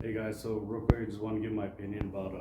Hey guys, so real quick, I just want to give my opinion about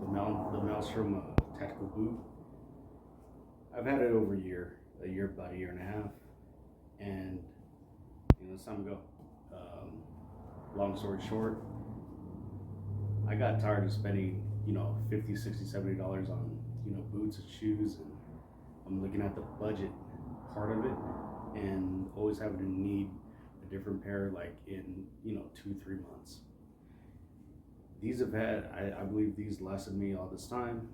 the Maelstrom Tactical Boot. I've had it over about a year and a half, and it's time to go. Long story short, I got tired of spending $50, $60, $70 on boots and shoes, and I'm looking at the budget part of it, and always having to need a different pair like in 2-3 months. These have had, I believe these lasted me all this time,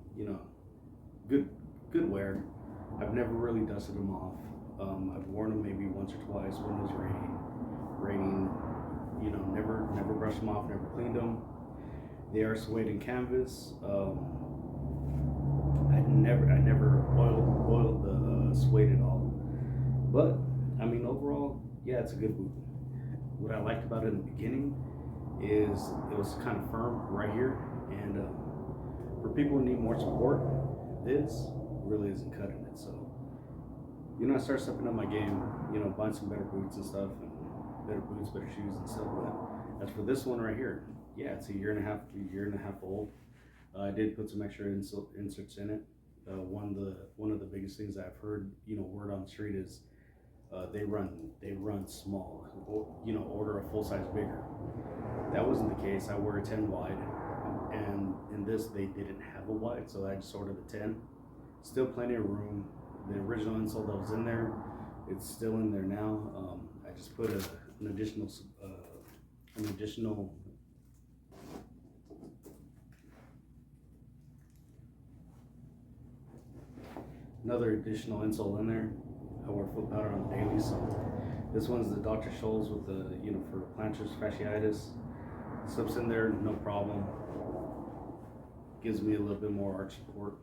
good wear. I've never really dusted them off. I've worn them maybe once or twice when it was raining, never brushed them off, never cleaned them. They are suede and canvas. I never oiled the suede at all. But, I mean, overall, yeah, it's a good boot. What I liked about it in the beginning is it was kind of firm right here, and for people who need more support, this really isn't cutting it. So I started stepping up my game, buying some better boots and stuff, and better boots, better shoes and stuff. But as for this one right here, yeah, it's a year and a half old. I did put some extra inserts in it. One of the biggest things I've heard word on the street is they run small, order a full size bigger. That wasn't the case. I wear a 10 wide, and in this they didn't have a wide, so I just ordered the 10. Still plenty of room. The original insole that was in there, it's still in there now. I just put another additional insole in there. I wear foot powder on the daily, so this one's the Dr. Scholl's with the for plantar fasciitis. Slips in there, no problem. Gives me a little bit more arch support.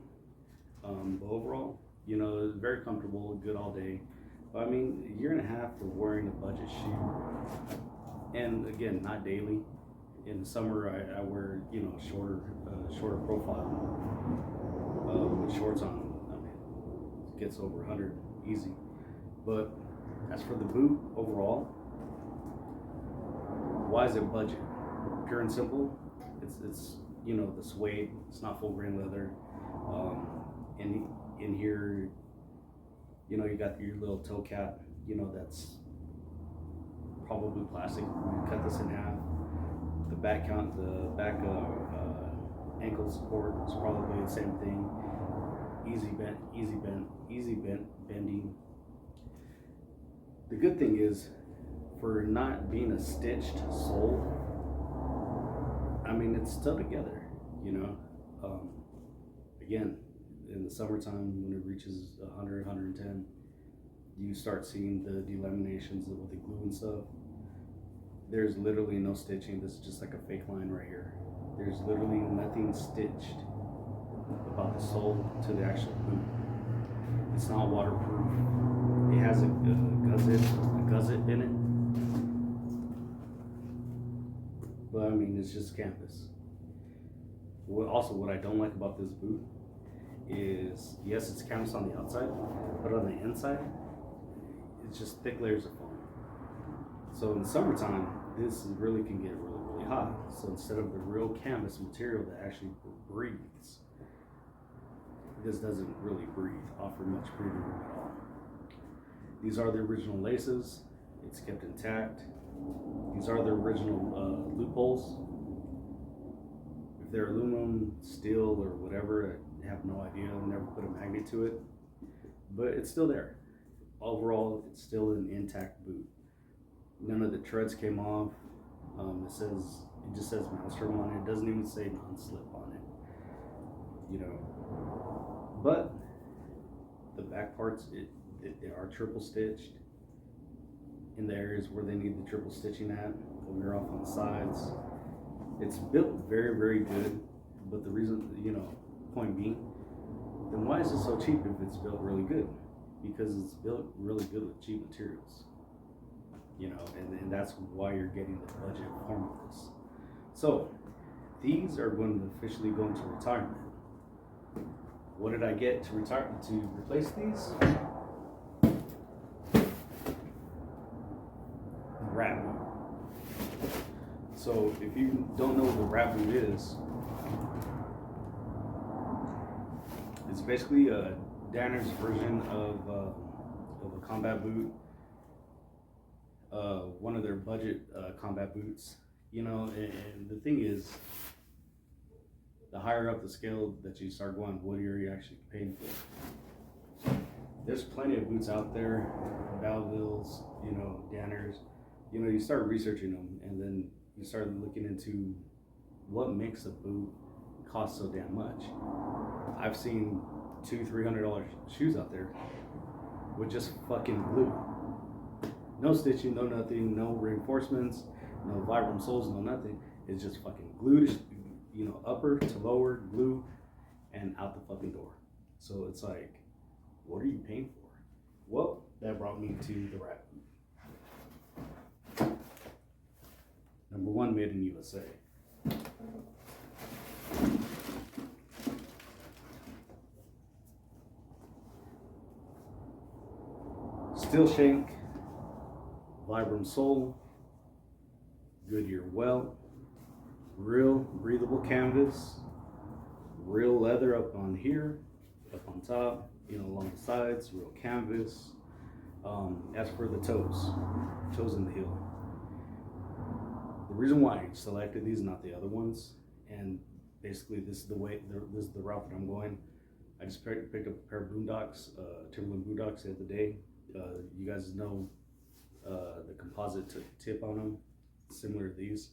But overall, it's very comfortable, good all day. But I mean, a year and a half for wearing a budget shoe, and again, not daily. In the summer, I wear shorter profile with shorts on. I mean, it gets over 100 easy. But as for the boot overall, why is it budget? Pure and simple. It's the suede. It's not full grain leather. In here, you got your little toe cap. That's probably plastic. We cut this in half. The back ankle support is probably the same thing. Easy bending. The good thing is, for not being a stitched sole, I mean, it's still together, again, in the summertime, when it reaches 100, 110, you start seeing the delaminations with the glue and stuff. There's literally no stitching. This is just like a fake line right here. There's literally nothing stitched about the sole to the actual boot. It's not waterproof. It has a gusset in it. But I mean, it's just canvas. What I don't like about this boot is, yes, it's canvas on the outside, but on the inside, it's just thick layers of foam. So in the summertime, this really can get really hot. So instead of the real canvas material that actually breathes, this doesn't really offer much breathing room at all. These are the original laces. It's kept intact. These are the original loopholes. If they're aluminum, steel, or whatever, I have no idea. I never put a magnet to it, but it's still there. Overall, it's still an intact boot. None of the treads came off. It just says Maelstrom on it. It doesn't even say non-slip on it, you know. But the back parts, they are triple stitched in the areas where they need the triple stitching at. We're off on the sides. It's built very, very good. But the reason, you know, point being, then why is it so cheap if it's built really good? Because it's built really good with cheap materials, you know, and that's why you're getting the budget form of this. So these are going to officially go into retirement. What did I get to replace these? The wrap boot. So if you don't know what the wrap boot is, it's basically a Danner's version of a combat boot, one of their budget combat boots. You know, and the thing is, the higher up the scale that you start going, what are you actually paying for? There's plenty of boots out there, Valvilles, you know, Danners. You know, you start researching them, and then you start looking into what makes a boot cost so damn much. I've seen $200-300 shoes out there with just fucking glue. No stitching, no nothing, no reinforcements, no Vibram soles, no nothing. It's just fucking glued, you know, upper to lower, glue, and out the fucking door. So it's like, what are you paying for? Well, that brought me to the wrap boot. Number one, made in USA. Steel shank, Vibram sole, Goodyear Welp, real breathable canvas, real leather up on here, up on top, you know, along the sides, real canvas. As for the toes in the heel. The reason why I selected these, not the other ones, and basically this is the route that I'm going. I just picked up a pair of Boondocks, Timberland Boondocks the other day. You guys know the composite tip on them, similar to these.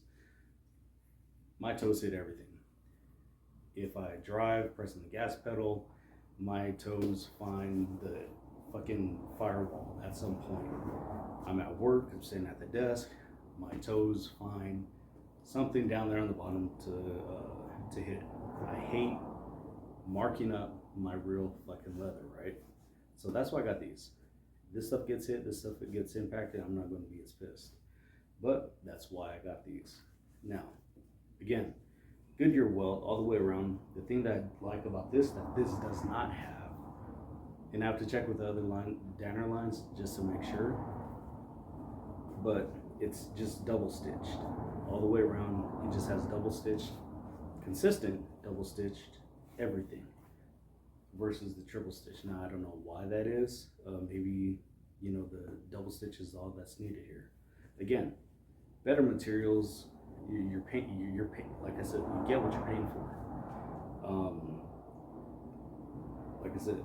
My toes hit everything. If I drive, pressing the gas pedal, my toes find the fucking firewall at some point. I'm at work, I'm sitting at the desk, my toes find something down there on the bottom to hit. I hate marking up my real fucking leather, right? So that's why I got these. This stuff gets hit, this stuff gets impacted, I'm not going to be as pissed. But that's why I got these. Now, again, Goodyear Welt all the way around. The thing that I like about this, that this does not have, and I have to check with the other Danner lines just to make sure, but it's just double stitched all the way around. It just has double stitched, consistent double stitched everything, versus the triple stitch. Now I don't know why that is. Maybe, you know, the double stitch is all that's needed here. Again, better materials. You're paying. Like I said, you get what you're paying for. Like I said,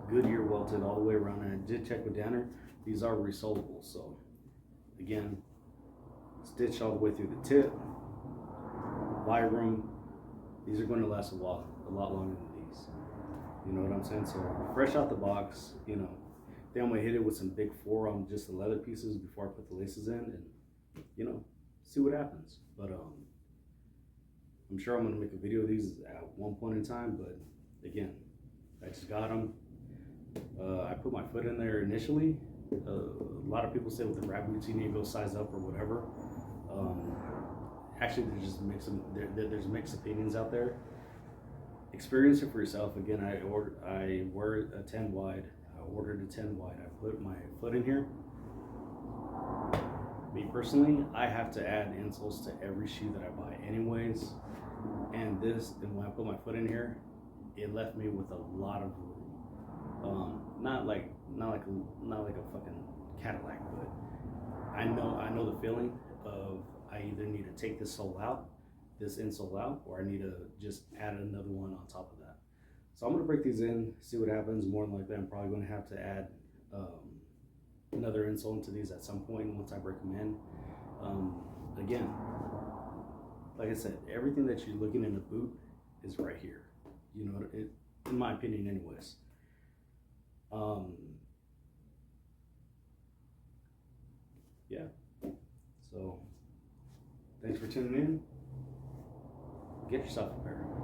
Goodyear welted all the way around, and I did check with Danner. These are resolvable. So again, stitched all the way through the tip. Vibram. These are going to last a lot longer than these. You know what I'm saying? So fresh out the box, you know, then I'm gonna hit it with some big 4 on just the leather pieces before I put the laces in, and you know, see what happens. But I'm sure I'm gonna make a video of these at one point in time. But again, I just got them. I put my foot in there initially. A lot of people say with the wrap boots you need to go size up or whatever. Actually, there's mixed opinions out there. Experience it for yourself. Again, I wear a 10 wide. I ordered a 10 wide. I put my foot in here. Me personally, I have to add insoles to every shoe that I buy anyways. And when I put my foot in here, it left me with a lot of room. Not like a fucking Cadillac, but I know the feeling of I either need to take this insole out, or I need to just add another one on top of that. So I'm gonna break these in, see what happens. More than likely, I'm probably gonna have to add another insole into these at some point once I break them in. Again, like I said, everything that you're looking in a boot is right here. You know, in my opinion, anyways. Yeah. So, thanks for tuning in. Get yourself a pair.